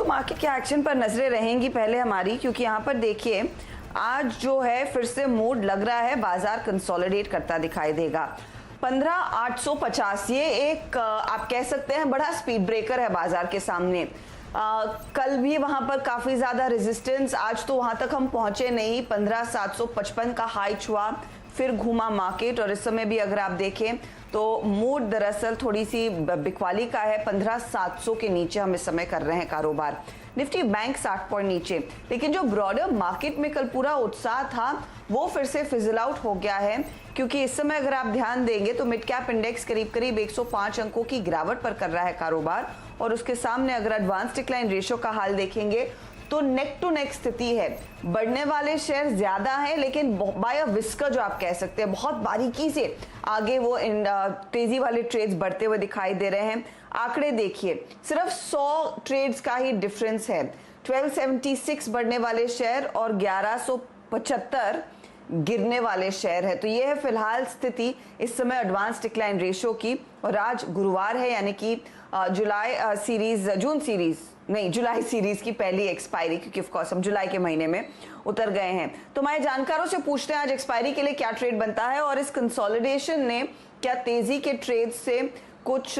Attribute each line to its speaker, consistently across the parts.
Speaker 1: Market के action पर नजरें रहेंगी पहले हमारी, क्योंकि यहाँ पर देखिए आज जो है फिर से मूड लग रहा है बाजार कंसोलिडेट करता दिखाई देगा। 15,850 ये एक आप कह सकते हैं बड़ा स्पीड ब्रेकर है बाजार के सामने। कल भी वहां पर काफी ज्यादा रेजिस्टेंस, आज तो वहां तक हम पहुंचे नहीं। 15,755 का हाई छुआ, फिर घूमा मार्केट और इस समय भी अगर आप देखें तो मूड दरअसल थोड़ी सी बिकवाली का है। 15,700 के नीचे हम इस समय कर रहे हैं कारोबार। निफ्टी बैंक 60 पॉइंट नीचे, लेकिन जो ब्रॉडर मार्केट में कल पूरा उत्साह था वो फिर से फिजल आउट हो गया है, क्योंकि इस समय अगर आप ध्यान देंगे तो मिड कैप इंडेक्स करीब करीब 105 अंकों की गिरावट पर कर रहा है कारोबार, और उसके सामने अगर एडवांस डिक्लाइन रेशियो का हाल देखेंगे तो नेक टू नेक स्थिति है। बढ़ने वाले शेयर ज्यादा हैं, लेकिन बाय अ विस्कर जो आप कह सकते हैं बहुत बारीकी से आगे वो तेजी वाले ट्रेड्स बढ़ते हुए दिखाई दे रहे हैं। आंकड़े देखिए, सिर्फ 100 ट्रेड्स का ही डिफरेंस है। 1276 बढ़ने वाले शेयर और 1175 गिरने वाले शेयर है। तो ये है फिलहाल स्थिति इस समय एडवांस डिक्लाइन रेशियो की। और आज गुरुवार है, यानी कि जुलाई सीरीज की पहली एक्सपायरी, क्योंकि ऑफ कोर्स हम जुलाई के महीने में उतर गए हैं। तो हमारे जानकारों से पूछते हैं आज एक्सपायरी के लिए क्या ट्रेड बनता है और इस कंसोलिडेशन ने क्या तेजी के ट्रेड से कुछ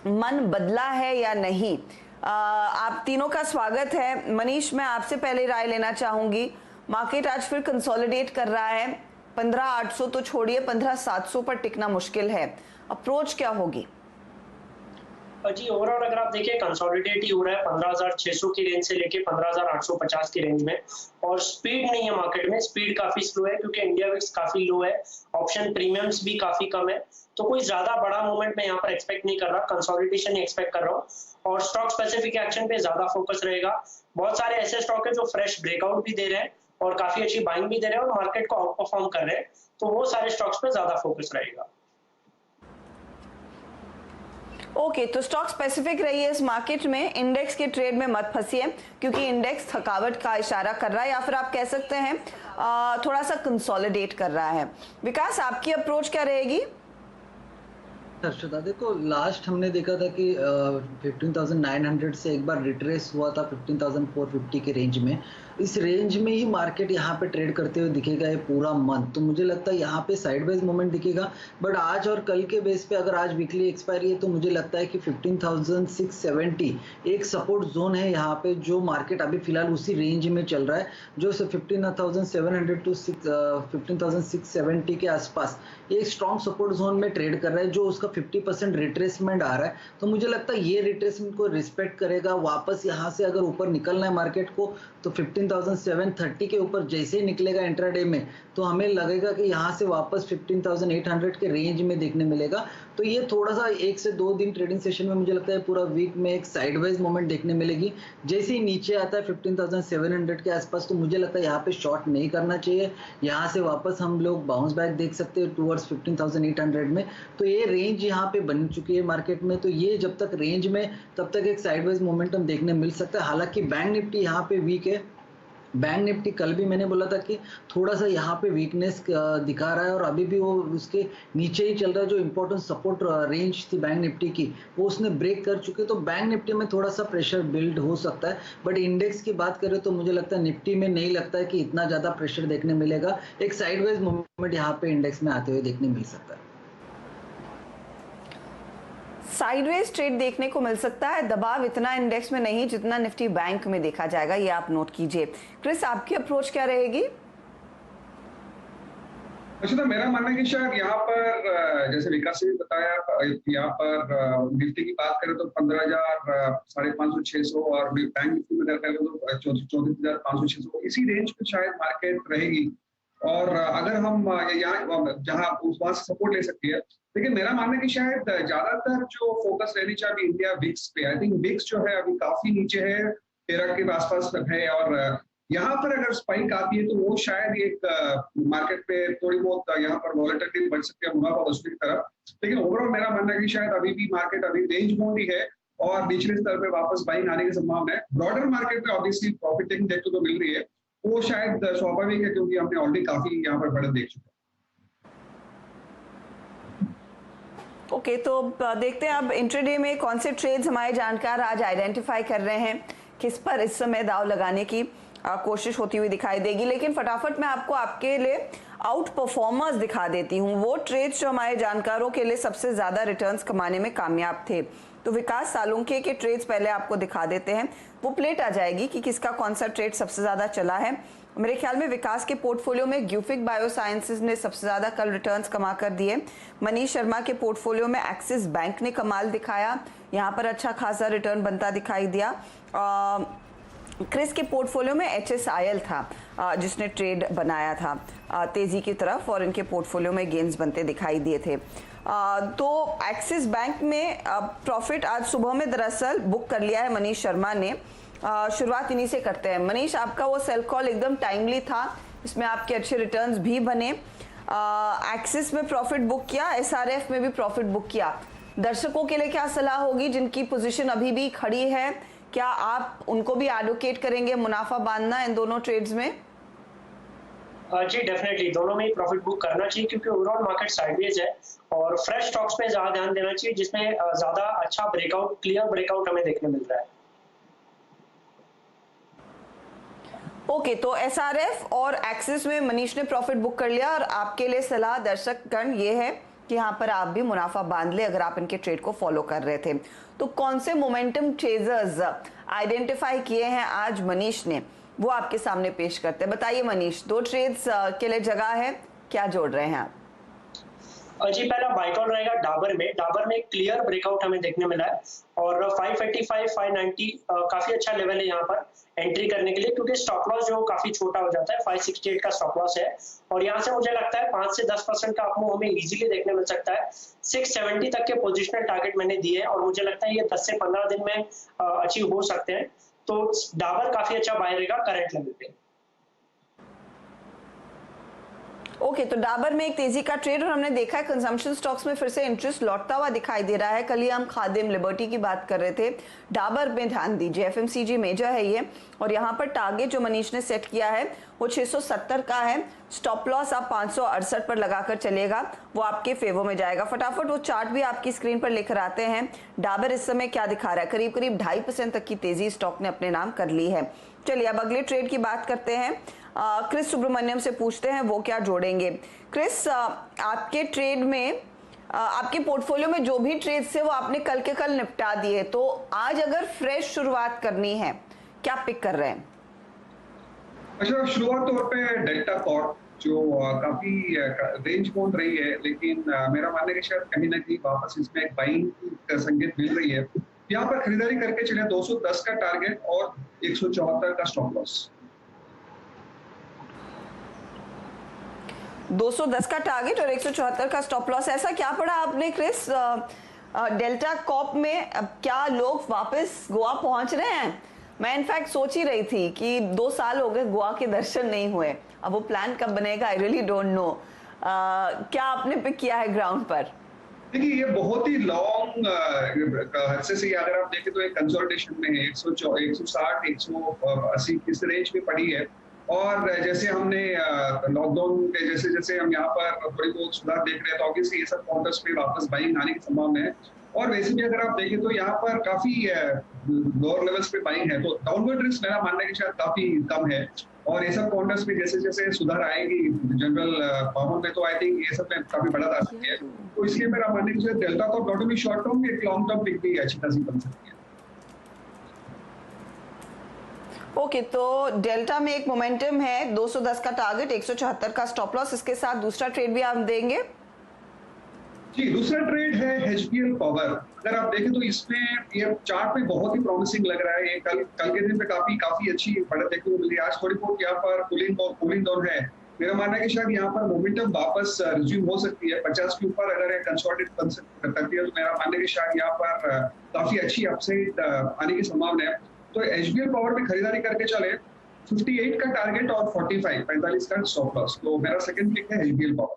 Speaker 1: मन बदला है या नहीं। आप तीनों का स्वागत है। मनीष, मैं आपसे पहले राय लेना चाहूंगी। मार्केट आज फिर कंसोलिडेट कर रहा है, 15,800 तो छोड़िए 15,700 पर टिकना मुश्किल है। अप्रोच क्या होगी?
Speaker 2: जी ओवरऑल अगर आप देखिए कंसोलिडेट ही हो रहा है 15,600 की रेंज से लेके 15,850 की रेंज में, और स्पीड नहीं है मार्केट में। स्पीड काफी स्लो है क्योंकि इंडिया विक्स काफी लो है, ऑप्शन प्रीमियम्स भी काफी कम है, तो कोई ज्यादा बड़ा मूवमेंट मैं यहाँ पर एक्सपेक्ट नहीं कर रहा। कंसोलिडेशन ही एक्सपेक्ट कर रहा हूँ और स्टॉक स्पेसिफिक एक्शन पे ज्यादा फोकस रहेगा। बहुत सारे ऐसे स्टॉक है जो फ्रेश ब्रेकआउट भी दे रहे हैं और काफी अच्छी बाइंग भी दे रहे हैं और मार्केट को आउट परफॉर्म कर रहे हैं, तो वो सारे स्टॉक्स पे ज्यादा फोकस रहेगा।
Speaker 1: ओके, तो स्टॉक स्पेसिफिक रही है इस मार्केट में, इंडेक्स के ट्रेड में मत फंसिए, क्योंकि इंडेक्स थकावट का इशारा कर रहा है, या फिर आप कह सकते हैं थोड़ा सा कंसोलिडेट कर रहा है। विकास, आपकी अप्रोच क्या रहेगी?
Speaker 3: हर्षदा, देखो लास्ट हमने देखा था कि 15,900 से एक बार रिट्रेस हुआ था 15,450 के रेंज में। इस रेंज में ही मार्केट यहाँ पे ट्रेड करते हुए दिखेगा ये पूरा मंथ, तो मुझे लगता है यहाँ पे साइडवेज मोमेंट दिखेगा। बट आज और कल के बेस पे अगर आज वीकली एक्सपायरी है तो मुझे लगता है कि 15,670 एक सपोर्ट जोन है यहाँ पे, जो मार्केट अभी फिलहाल उसी रेंज में चल रहा है, जो 15,700 टू 15,670 के आसपास एक स्ट्रॉन्ग सपोर्ट जोन में ट्रेड कर रहा है, जो उसका 50% रिट्रेसमेंट आ रहा है। तो मुझे लगता है ये रिट्रेसमेंट को रिस्पेक्ट करेगा। वापस यहाँ से अगर ऊपर निकलना है मार्केट को तो 15,730 के ऊपर जैसे ही निकलेगा इंट्राडे में, तो हमें लगेगा कि यहाँ से वापस 15,800 के रेंज में देखने मिलेगा। तो ये थोड़ा सा 1 से 2 दिन ट्रेडिंग सेशन में मुझे लगता है पूरा वीक में एक साइडवाइज मोमेंट देखने मिलेगी। जैसे ही नीचे आता है 15,700 के आसपास, तो मुझे लगता है यहाँ पे शॉर्ट नहीं करना चाहिए। यहाँ से वापस हम लोग बाउंस बैक देख सकते हैं टूवर्ड्स 15,800 में। तो ये रेंज यहाँ पे बन चुकी है मार्केट में, तो ये जब तक रेंज में तब तक एक साइडवाइज मोमेंटम देखने मिल सकता है। हालांकि बैंक निफ्टी यहाँ पे वीक है। बैंक निफ्टी कल भी मैंने बोला था कि थोड़ा सा यहाँ पे वीकनेस दिखा रहा है और अभी भी वो उसके नीचे ही चल रहा है। जो इंपॉर्टेंट सपोर्ट रेंज थी बैंक निफ्टी की वो उसने ब्रेक कर चुके, तो बैंक निफ्टी में थोड़ा सा प्रेशर बिल्ड हो सकता है। बट इंडेक्स की बात करें तो मुझे लगता है निफ्टी में नहीं लगता है कि इतना ज़्यादा प्रेशर देखने मिलेगा। एक साइडवेज मूवमेंट यहाँ पे इंडेक्स में आते हुए देखने मिल सकता है।
Speaker 1: साइडवेज ट्रेड देखने को मिल सकता है, दबाव इतना इंडेक्स में नहीं जितना निफ्टी बैंक में देखा जाएगा, ये आप नोट कीजिए। क्रिस, आपकी अप्रोच क्या रहेगी?
Speaker 4: अच्छा, तो मेरा मानना है कि शायद यहाँ पर जैसे विकास ने भी बताया, यहाँ पर निफ्टी की बात करें तो 15,000 550 600 और बैंक निफ्टी में अगर करें तो 34,500 600 इसी रेंज में शायद मार्केट रहेगी। और अगर हम यहाँ जहाँ वहां से सपोर्ट ले सकती है, लेकिन मेरा मानना है कि शायद ज्यादातर जो फोकस रहनी चाहिए इंडिया विक्स पे। आई थिंक विक्स जो है अभी काफी नीचे है, 13 के आसपास है, और यहाँ पर अगर स्पाइक आती है तो वो शायद एक मार्केट पे थोड़ी बहुत यहाँ पर वॉलेटिलिटी बढ़ सकती है मुनाफा वसूली की तरफ। लेकिन ओवरऑल मेरा मानना है कि शायद अभी भी मार्केट अभी रेंज बाउंड ही है और निचले स्तर पे वापस बाइंग आने की संभावना है। ब्रॉडर मार्केट में ऑब्वियसली प्रॉफिट टेकिंग देखने को मिल रही है, वो शायद स्वाभाविक है क्योंकि हमने ऑलरेडी काफी यहाँ पर बढ़त देख चुके हैं।
Speaker 1: ओके, तो देखते हैं अब इंट्राडे में कौन से ट्रेड्स हमारे जानकार आज आइडेंटिफाई कर रहे हैं, किस पर इस समय दाव लगाने की कोशिश होती हुई दिखाई देगी। लेकिन फटाफट मैं आपको आपके लिए आउट परफॉर्मर्स दिखा देती हूँ, वो ट्रेड्स जो हमारे जानकारों के लिए सबसे ज्यादा रिटर्न्स कमाने में कामयाब थे। तो विकास सालुंखे के ट्रेड्स पहले आपको दिखा देते हैं, वो प्लेट आ जाएगी कि किसका कौन सा ट्रेड सबसे ज्यादा चला है। मेरे ख्याल में विकास के पोर्टफोलियो में ग्यूफिक बायोसाइंसेस ने सबसे ज्यादा कल रिटर्न्स कमा कर दिए। मनीष शर्मा के पोर्टफोलियो में एक्सिस बैंक ने कमाल दिखाया, यहाँ पर अच्छा खासा रिटर्न बनता दिखाई दिया। क्रिस के पोर्टफोलियो में HSIL था जिसने ट्रेड बनाया था तेजी की तरफ, और इनके पोर्टफोलियो में गेन्स बनते दिखाई दिए थे। तो एक्सिस बैंक में प्रॉफिट आज सुबह में दरअसल बुक कर लिया है मनीष शर्मा ने। शुरुआत इन्हीं से करते हैं। मनीष, आपका वो सेल कॉल एकदम टाइमली था, इसमें आपके अच्छे रिटर्न्स भी बने। एक्सिस में प्रॉफिट बुक किया, SRF में भी प्रॉफिट बुक किया। दर्शकों के लिए क्या सलाह होगी जिनकी पोजीशन अभी भी खड़ी है, क्या आप उनको भी एडवोकेट करेंगे मुनाफा बांधना इन दोनों ट्रेड्स में?
Speaker 2: जी डेफिनेटली दोनों में ही प्रॉफिट बुक करना चाहिए, क्योंकि ओवरऑल मार्केट साइडवेज है और फ्रेश स्टॉक्स पे ज्यादा ध्यान देना चाहिए जिसमें ज्यादा अच्छा ब्रेकआउट, क्लियर ब्रेकआउट हमें देखने मिल रहा है।
Speaker 1: ओके, तो SRF और एक्सिस में मनीष ने प्रॉफिट बुक कर लिया, और आपके लिए सलाह दर्शक गण ये है कि यहाँ पर आप भी मुनाफा बांध ले अगर आप इनके ट्रेड को फॉलो कर रहे थे। तो कौन से मोमेंटम चेजर्स आइडेंटिफाई किए हैं आज मनीष ने, वो आपके सामने पेश करते हैं। बताइए मनीष, 2 ट्रेड्स के लिए जगह है, क्या जोड़ रहे हैं आप?
Speaker 2: जी पहला बाय कॉल रहेगा डाबर में क्लियर ब्रेकआउट हमें देखने मिला है, और 585 590 काफी अच्छा लेवल है यहाँ पर एंट्री करने के लिए, क्योंकि स्टॉप लॉस जो काफी छोटा हो जाता है। 568 का स्टॉप लॉस है, और यहाँ से मुझे लगता है 5 से 10% का अपमूव हमें इजीली देखने मिल सकता है। 670 तक के पोजिशनल टारगेट मैंने दिए हैं, और मुझे लगता है ये 10 से 15 दिन में अचीव हो सकते हैं। तो डाबर काफी अच्छा बाय रहेगा करंट लेवल पे।
Speaker 1: ओके, तो डाबर में एक तेजी का ट्रेड, और हमने देखा है कंजम्पशन स्टॉक्स में फिर से इंटरेस्ट लौटता हुआ दिखाई दे रहा है। कल ही हम खादिम लिबर्टी की बात कर रहे थे, डाबर में ध्यान दीजिए, FMCG मेजर है ये, और यहाँ पर टारगेट जो मनीष ने सेट किया है वो 670 का है। स्टॉप लॉस आप 568 पर लगाकर चलेगा, वो आपके फेवर में जाएगा। फटाफट वो चार्ट भी आपकी स्क्रीन पर लेकर आते हैं। डाबर इस समय क्या दिखा रहा है, करीब करीब 2.5% तक की तेजी स्टॉक ने अपने नाम कर ली है। चलिए अब अगले ट्रेड की बात करते हैं। क्रिस सुब्रमण्यम से पूछते हैं वो क्या जोड़ेंगे। क्रिस, आपके ट्रेड में आपके पोर्टफोलियो में जो भी ट्रेड्स थे वो आपने कल के कल निपटा दिए, तो आज अगर फ्रेश शुरुआत करनी है क्या पिक कर रहे हैं?
Speaker 4: अच्छा, शुरुआत तौर पे डेल्टा कॉर्प जो काफी रेंज बोल रही है, लेकिन मेरा मानना है कि शायद कहीं ना कहीं वापस इसमें एक बाइंग की संकेत मिल रही है। यहाँ पर खरीदारी करके चले 210 का टारगेट और 174 का स्टॉप लॉस।
Speaker 1: 210 का टारगेट और 174 का स्टॉप लॉस। ऐसा क्या पड़ा आपने क्रिस डेल्टा कॉप में? अब क्या लोग वापस गोवा पहुंच रहे हैं? मैं इनफैक्ट सोच ही रही थी कि 2 साल हो गए गोवा के दर्शन नहीं हुए, अब वो प्लान कब बनेगा, आई रियली डोंट नो। क्या आपने पिक किया है ग्राउंड पर?
Speaker 4: देखिए, ये बहुत ही लॉन्ग अरसे से अगर आप देखें तो एक कंसोलिडेशन में है। 160 180 इस रेंज में पड़ी है, और जैसे हमने लॉकडाउन के जैसे हम यहाँ पर थोड़ी बहुत सुधार देख रहे हैं, तो ऑब्वियसली ये सब काउंटर्स पे वापस बाइंग आने की संभावना है। और वैसे भी अगर आप देखें तो यहाँ पर काफी लोअर लेवल्स पे बाइंग है, तो डाउनवर्ड रिस्क मेरा मानना है कि शायद काफी कम है। और ये सब काउंटर्स पे जैसे जैसे सुधार आएगी जनरल माहौल में, तो आई थिंक ये सब में काफी बड़ा आ सकती है। तो इसलिए मेरा मानना है कि शायद डेल्टा को नॉट ओनली शॉर्ट टर्म, एक लॉन्ग टर्म पिक भी अच्छी खासी बन सकती है।
Speaker 1: ओके, तो डेल्टा में एक मोमेंटम है, 210 का टारगेट, 174 का स्टॉप लॉस, इसके साथ दूसरा ट्रेड भी आप देंगे?
Speaker 4: जी, दूसरा ट्रेड है HBL पावर। अगर आप देखें तो इसमें ये चार्ट में बहुत ही प्रॉमिसिंग लग रहा है। ये कल के दिन पे काफी अच्छी बढ़त देखने को मिली। आज थोड़ी बहुत यहाँ पर कूलिंग डाउन है। मेरा मानना है कि शायद यहाँ पर मोमेंटम वापस रिज्यूम हो सकती है। 50 के ऊपर अगर ये कंसोलिडेट करती है, तो मेरा मानना है कि शायद यहाँ पर काफी अच्छी अपसाइड आने की संभावना है। तो HBL पावर में खरीदारी करके चले, 58 का टारगेट और 45 का स्टॉप लॉस। तो मेरा सेकंड पिक है HBL पावर।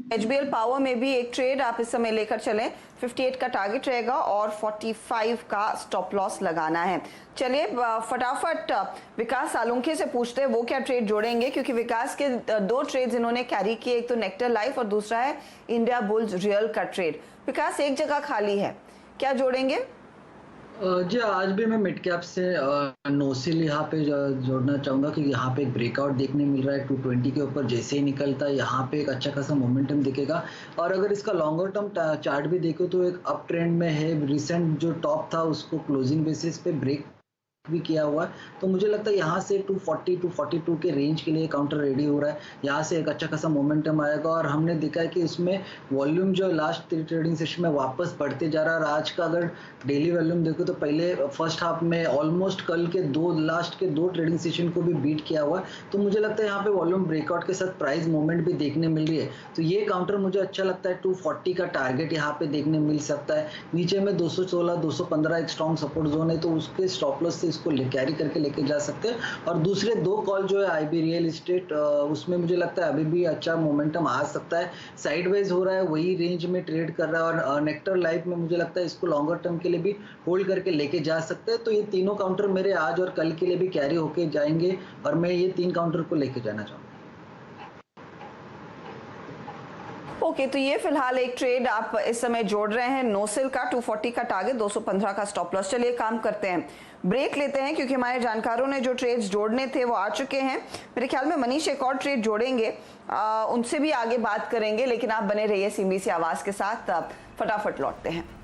Speaker 1: HBL पावर में भी एक ट्रेड आप इस समय लेकर चलें। 58 का टारगेट रहेगा और 45 का स्टॉप लॉस लगाना है। चलिए फटाफट विकास सालुंखे से पूछते हैं वो क्या ट्रेड जोड़ेंगे, क्योंकि विकास के दो ट्रेड्स इन्होंने कैरी किए, एक तो नेक्टर लाइफ और दूसरा है इंडिया बुल्स रियल का ट्रेड। विकास एक जगह खाली है, क्या जोड़ेंगे?
Speaker 3: जी आज भी मैं मिड कैप से नोसिल यहाँ पे जोड़ना चाहूँगा, क्योंकि यहाँ पे एक ब्रेकआउट देखने मिल रहा है 220 के ऊपर। जैसे ही निकलता है यहाँ पे एक अच्छा खासा मोमेंटम दिखेगा। और अगर इसका लॉन्गर टर्म चार्ट भी देखो तो एक अप ट्रेंड में है। रिसेंट जो टॉप था उसको क्लोजिंग बेसिस पे ब्रेक भी किया हुआ है, तो मुझे लगता है यहाँ से 240 242 के रेंज के लिए काउंटर रेडी हो रहा है। यहाँ से एक अच्छा खासा मोमेंटम आएगा और हमने देखा है कि इसमें वॉल्यूम जो लास्ट 3 ट्रेडिंग सेशन में वापस बढ़ते जा रहा है। और आज का अगर डेली वॉल्यूम देखो तो पहले फर्स्ट हाफ में ऑलमोस्ट कल के लास्ट के दो ट्रेडिंग सेशन को भी बीट किया हुआ है। तो मुझे लगता है यहाँ पे वॉल्यूम ब्रेकआउट के साथ प्राइस मूवमेंट भी देखने मिल रही है। तो ये काउंटर मुझे अच्छा लगता है। 240 का टारगेट यहाँ पे देखने मिल सकता है। नीचे में 216 215 एक स्ट्रॉन्ग सपोर्ट जोन है, तो उसके स्टॉप लॉस से इसको कैरी करके लेके जा सकते हैं। और दूसरे दो कॉल जो है IB रियल एस्टेट, उसमें मुझे लगता है अभी भी अच्छा मोमेंटम आ सकता है। साइडवेज हो रहा है, वही रेंज में ट्रेड कर रहा है। और नेक्टर लाइफ में मुझे लगता है इसको लॉन्गर टर्म के लिए भी होल्ड करके लेके जा सकते हैं। तो ये तीनों काउंटर मेरे आज और कल के लिए भी कैरी होके जाएंगे और मैं ये 3 काउंटर को लेके जाना चाहूँगा।
Speaker 1: ओके, तो ये फिलहाल एक ट्रेड आप इस समय जोड़ रहे हैं, नोसिल का 240 का टारगेट, 215 का स्टॉप लॉस। चलिए काम करते हैं, ब्रेक लेते हैं, क्योंकि हमारे जानकारों ने जो ट्रेड्स जोड़ने थे वो आ चुके हैं। मेरे ख्याल में मनीष एक और ट्रेड जोड़ेंगे, उनसे भी आगे बात करेंगे, लेकिन आप बने रहिए CNBC आवाज के साथ। फटाफट लौटते हैं।